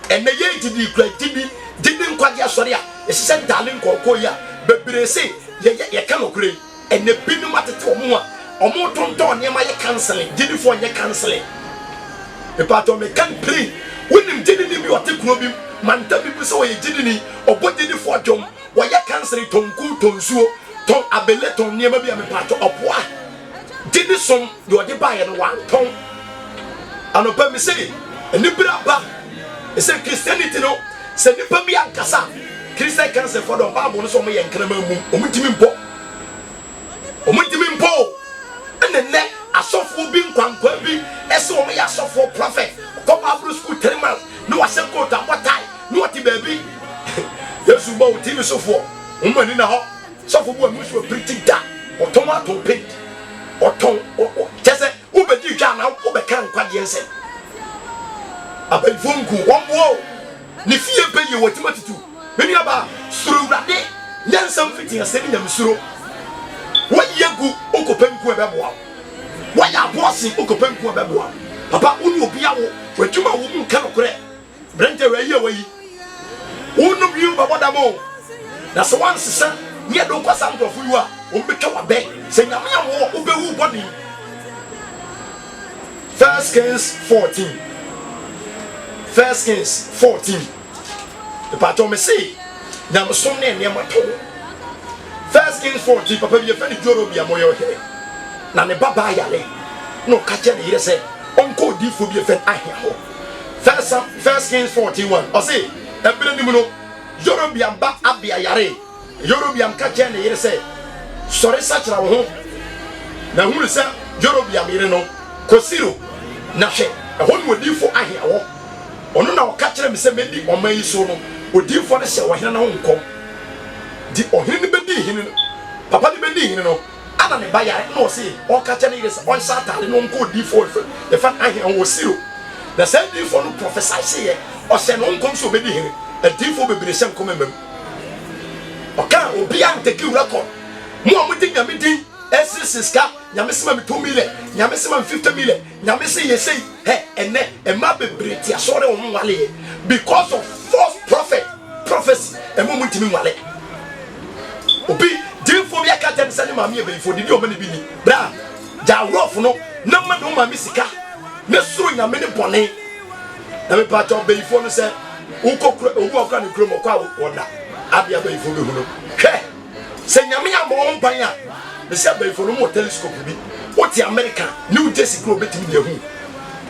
and the ye did great didn't quite get sorry. It's sent darling Koya, but say, ye cannot create, and the pinning matter to more or more tonton near my counseling, did it for your counseling. The part of me can't pray. When him didn't be what take Robin, man tell people so he didn't or what did it for John, why you canceling ton good ton so, ton abeleton near me a part of what? Did this song you are the buyer and one ton? And open me say, and you put up back. It's a Christianity no, say you put me a casa. Christian cancer for the Bible so me and Kramer Omuntimimpo. Omuntimimpo. And the neck, a soft being Quanquabi, as so me a soft for prophet. Come up to school 3 months. No, I said, go to what time? No, what baby. Yes, you both TV so for. Woman in a hot. So for one, which were pretty dark or tomato paint or tongue or just a Uber you can now over can quite yes. I bet Funku one wall. Nifia pay you what you want to do. Many about through that day. Then some fitting a sending them through. What you go, Uncle Penku Babois? Why are bossing Uncle Penku Babois? Papa, Unu Piao, where two women cannot correct. Brent away away. Unu you, Babadamo. That's one son. Yet don't pass out of you are. Become a bed. Say, I'm a body. 1 Kings 14. 1 Kings 14. The part of me say, there was some name near my toe. 1 Kings 14. Papa, you find Jorobia Moyo here. Nane Baba Yale. No catcher here say, Uncle D for be a fan. I hear. 1 Kings 41. I say, a billion Jorobia back up the Yare. Yorobiam catcher here say, sorry, such a home. Now, who is that? Yorobiam, you know, Cosiro, Nashe, a home would do for I hear. Ono na catcher me say bedi o man so no odi for ne se wo hena na wonkom di ohene bedi hene papa di bedi hene no ana ne bayare na o say o catcher ne yes on satale no nko odi for the fact I hear wo siro the same di for no prophesy say o se no nkom so bedi hene a di for bebre sem kom emem o kan obi an take record mo amudi nyamedi SSK nyame sema me 2 million nyame sema 50 million nyame say ye say hey ene e ma bebre ti asore wo nwale because of false prophecy e mo mutimi nwale obi din fo bi akata ne sane maami e be fo didi o mane bi ni bra ja rof no na ma no maami sika ne suru nyame ne bone na me pa to be fo no se ukokura owu akra ne kuro mo kwa woda abia be fo be hu no hwe se nyame ya mo mpan a the same for no telescope bi what the America New Jersey grow betimi de hu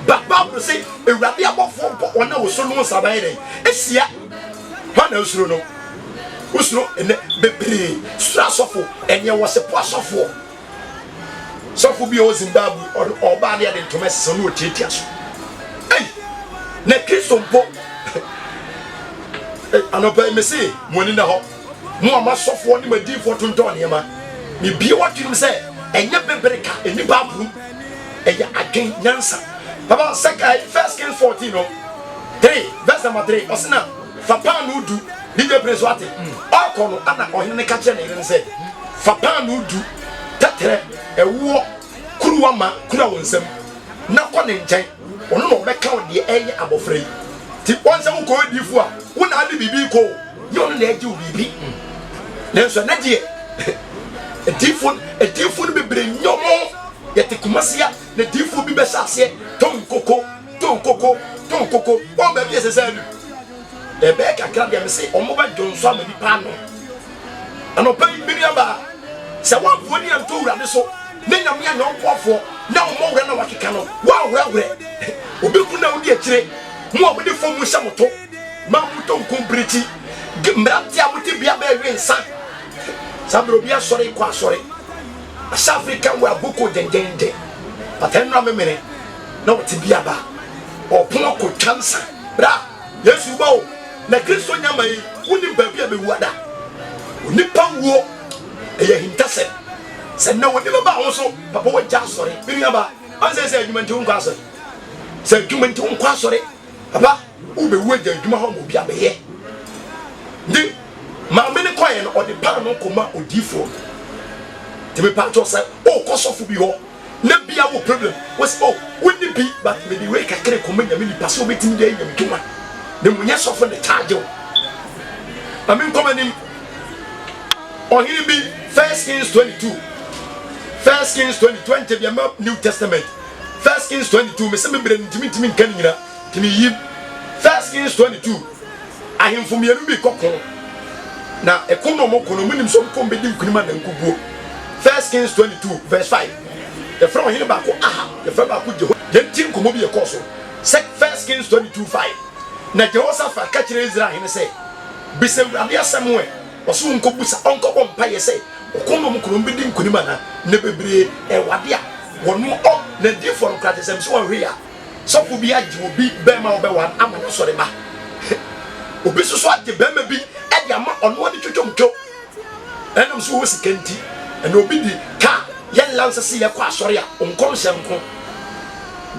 but Bible say e wrade abofo ona wo so no saban den esia ha na usuro no usuro ene bebre sura sofo enye wo se po sofo sofo bi o Zimbabwe or ba de den to mess so no tietia so eh na Kristo mpo anopa me say mo ni na ho mo ama sofo ni madi fo tonton ne ma me bi what you say enye bebreka eni babu eya agen nyansa papa second 1 Kings 14 no 3 verse number 3 osina fapa no du DJ Prince wate akono ana ohene ne kache ne ire say fapa no du tetere ewo kuruwa ma kura wonsam na kɔ ne nkyɛn ono no bɛka wo de ɛyɛ abofra yi ti wonsa wo kɔ difu a wo na ade bibi kɔ yo no na agye wo bibi nenso na die Edifu no bebre nyomo yete kumasia na edifu bi besase ton koko o ba bi esesa nu e be kakra dia me se omo ba jonso amani pa no anopa bi ni aba se wa fo ni anto wura ne so na nyame ya nyonkofo na omo wura na wakeka no wa wura obi ku na odi akire mo obodi fo mu shamoto ma mu ton kombriti mbrati amuti bia ba wensa sabro bia sore kwa sore African we abuko dendende patenra memere na wote bia ba opon ko chansa bra Yesu ba o na Kristo nyama yi woni ba bia be wuada oni pa wo eya hintase se na woni ba ho so papa wo ja sore bia ba an se adwumanti ho kwa sore se adwumanti ho kwa sore papa wo be wu ja adwuma ho mo bia be ye ndi ma me ne koye no odi pa no koma odifo te me pa to say o kosofu bi ho na bia wo problem was oh wouldn't be but me the way kakere koma nyame ni paso betimi dey nyame tuma the munya sofo the charge I mean come in or he be 1 Kings 22 1 Kings 20 be a New Testament 1 Kings 22 me say me bre ntimi kan nyina timi yi 1 Kings 22 ahemfo me anu bi kokko na ekonomo kono munim so ko be dim kunima na nkubuo 1 Kings 22 verse 5 the from him back the from back Jeho yentin komo bi e koso 1 Kings 22 5 na Jehoshaphat ka kire Israel hene say bisa urade asamwe oso nkobusa onkobom paye say okonomo kono be dim kunima na bebre e wade a wonu o na di for krate sem so hwe a so fu bi agi obi be ma obe wan ama no sore ba obi so agi be ma bi e di ama ono odi twotwomtwo enum so wo sikanti and obi di ka ye lanse se ye kwa asore a onkom hyenko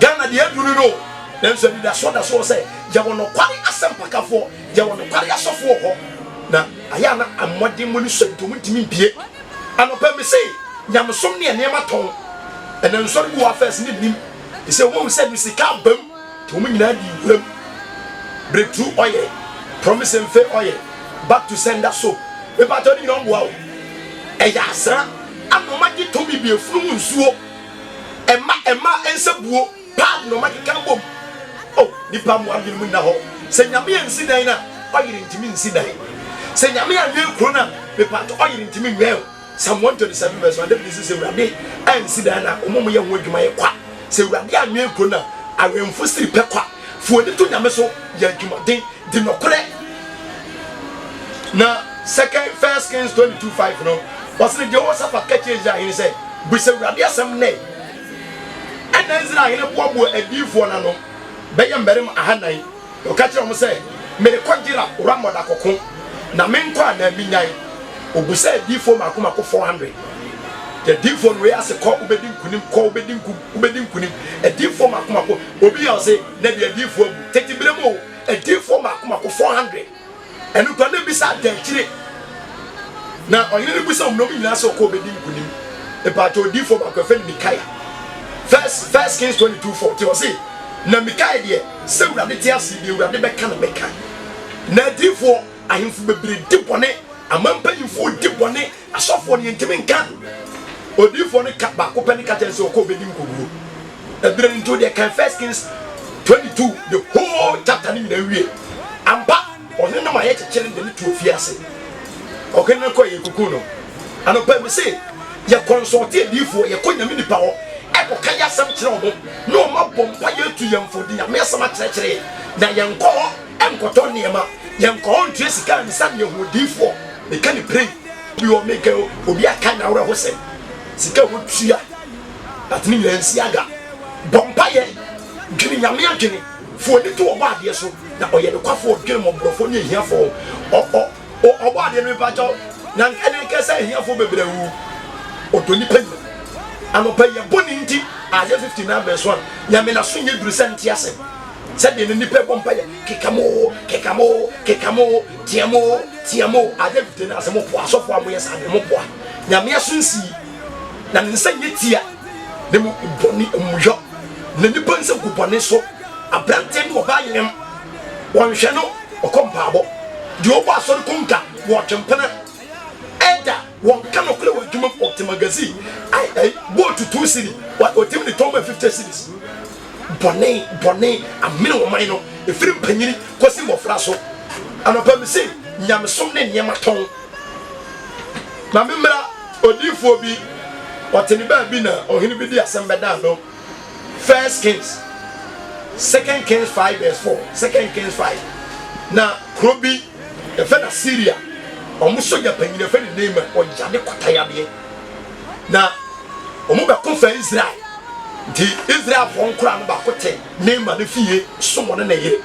Ghana de aduru no dem so di da so say ye wono kware asempakafo ye wono kware asofo ho na aya na amode mu ni so ntomu ntimi bie anopa me say nyamsom ne ene maton and then sorry go affairs ni nim he say won said we see ka bam to mu nyina di wuram breakthrough oil promise and faith oil back to sender soap we ba to ni no wo e ya asra anoma gi to bi bie funu nsuo ema ensabuo pa no ma ka bom oh ni pa mu agin mu na ho se nyame ensi dan na oyire ntimi nsi dan se nyame anwe kro na we pa to oyire ntimi nwe Psalm 127 verse 1 David says urade ansi dan na omomo ye ho adwuma ye kwa se urade anwe kro na awemfo siri pe kwa fu de to nyame so ye adwuma den di nokore na 1 Kings 22:5 no was the Jehoshaphat catch Israel he say bisa urade asem ne ana Israel he bobo adifo na no be ye mberem ahanan o ka kire mo say me kwadira uramoda kokon na me nkwa na binyan obusa adifo makoma ko 400 the adifo we ase ko ubedin kunim adifo makoma ko obi ya say na the adifo teti bremo adifo makoma ko 400 enu ko na bisa dan kire na oyine bisa omno bi nyina so ko obedin kunim e pa to adifo makoma fe Mikaya first Kings 22:40 o say na Mikaya de se urade ti ase de urade beka na beka na adifo ahemfo bebre dibone amampa yifo dibone asofo ne ntimi nka odifo ne ka ba ko pani ka tense ko bedim koguo ebre nto de kan 1 Kings 22 the whole chapter ni na wie ampa onne na ma ye kekere de ne to fiase okene ko ye kuku no anopa me say ye consult edifo ye ko nyame nipa ho e ko kan yasam kire ho no ma bompa ye tu yemfo di nyame yasam kire na ye nko enkoto niema ye nko ntu sika nsa ne ho difo e kan pray bi o make obi aka na wora ho se sika wo tua atini nsi aga bompa ye gini nyame agini fo ni to oba ade so na oye de kwafo odwene mo brofo ni ehiafo oba ade no ba jo na ene kesa ehiafo bebrewu odoni pani anopa ye boni nti Isaiah 59 verse 1 nyame na so nye duru senti ase said the nipa bompa ye kekamo tiamo Isaiah 59 ase mo po asofo amoye sa mo po nyame asunsi na nsa nyetia de mo boni muyo na nipa nsa kubone so abrante no ba yenem wonhwe no okompaabo de obo asori konka wo twempena eda won kano kule wo djuma opti magazine ai bo to 2 city what otim the tomba 50 cities bone amene wo man no efiri panyini kosi mo fra so anopa mi se nyamsom ne nyema ton na memra odifo bi wateni ba bi na ohini bi di asembeda no 1 Kings 2 Kings 5 verse 4 2 Kings 5 na krobi e fe na Syria omuso ya panyini fe ni name o jade kwatayade na omu be konfa Israel di Israel fon kura no ba kote name na fie somo na yire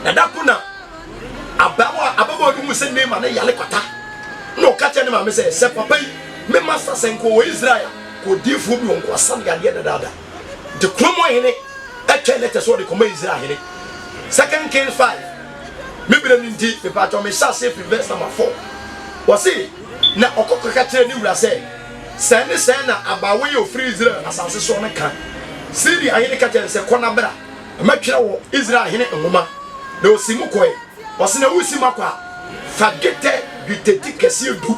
na dakuna ababo du musa name na yale kwata no kache ne ma me se papa yi me master senko o Israel ko difu bi won ko san yade dada de kromo hene atwa letter so de ko Israel hene 2 Kings 5 me bere nti me pa to me sha say verse number 4 wasi na okoko ka kire ni wura say sene na abawo ye ofri Israel asase so ne kan Syria hene ka kire se kona bra ma twere wo Israel hene ngoma na osimu koe osina wusi makwa fa dwetɛ kɛse du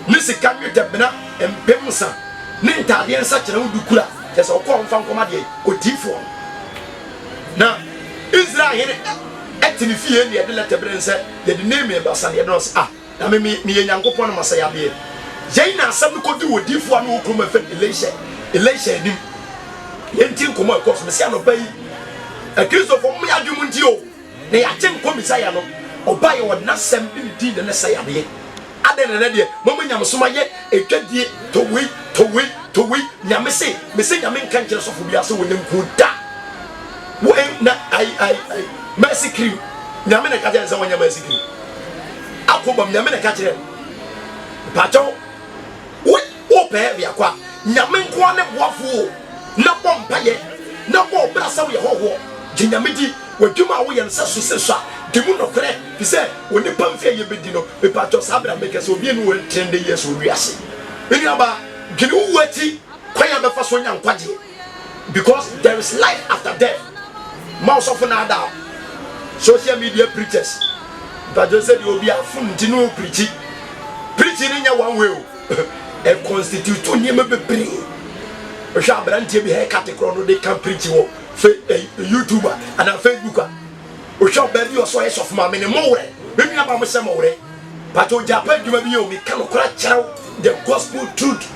ne sika nwetɛ bena empemsa ne ntade nsa kyerɛ wo dukura kyesa okɔ mfa nkɔma de odifo na Israel here etini fie ne yɛde leta bere nse yɛde name basa yɛde no na me nyankopɔn no masaya be yɛn na asɛm ko di odifo anu okoma fa Elisha anim yɛnti nkɔmɔ ɛkɔ so me sia no bayi Christopher mu yadwum nti o na yɛagye nkɔmisa ya no ɔba yɛ wɔna sɛm ne din ne sɛ yade ade ne de mama nyamsoma yɛ etwadie towi nyame se me se nyame nka nkyerɛ sɔfo bia sɛ wɔnem ku da wɔn na ai mercy cream nyame ne ka kyerɛ sɛ wɔnya mercy cream akobam nyame ne ka kyerɛ patɔ wo pɛ bia kwa nyame nko ne boafo na bompa ye na bo brasa wo ye hoho ginyame di wadwuma wo ye nsa so seso a demu nokre fi se woni pamfia ye bedi no be patcho sabra make so bi no trend years wo wiase eni aba gini wo ati kwaya be fa so nya nkwaje because there is life after death mouse of na social media preachers but just said you be afun ti no preaching ni nya one way e constitute to nyema bebre o sha brantie bi he category no they can preach wo YouTuber and Facebooker o sha ba bi o so yes of ma me ne mo wore be bi na ba mo se mo wore but o Japan djuma bi o mi kan okra cherew the gospel truth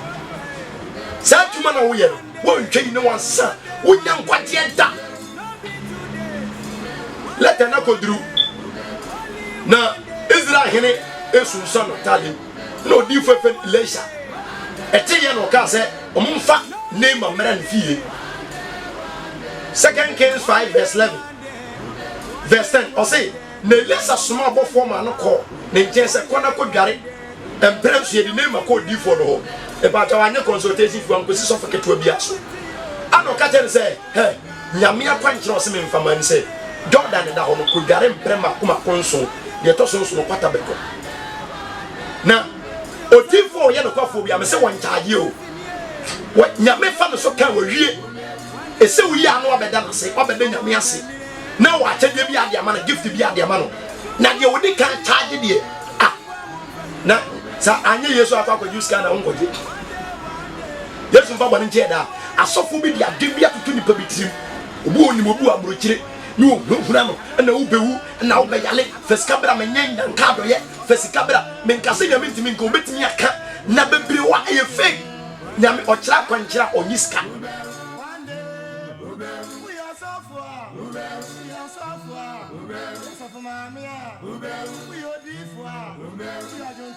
sa djuma na wo ye no wo ntwe ni wan sa wo nya nkwade da let na kodru na Israel hene esunsa no tale no di fefe Elisha ete ye no ka se omumfa name amara nfie 2 Kings 5 verse 11 verse 10 o say na Elisha soma abofo ma no ko na nche se kona ko dware empress ye di name ko di fo no ho e ba ta wanye consultation fu anko si so feketo bia so ano ka tell say he nyame akwankyere o se me mfama ni say Jordan da ho no ko dware emprema kuma konso ye to so no kwata beko na otifo ye no kwafo bia me se won charge o nyame fa no so ka wawie ese wi anu obeda no se obeda nyame ase na wa kyede bi ade ama na gift bi ade ama no na de wodi kan charge de na sa anye Yesu afa ko use kana ongoje Yesu mfa bone nche da asofo bi de ade bi atoto nipa bi tirim obu onim obu aburokyire ni o huna no na wo bewu na wo beyale fesikabra menyen nka do ye fesikabra menkase nyame ntimi nka obetimi aka na bebre wa ye fake nyame ochira kwankyira onyiska we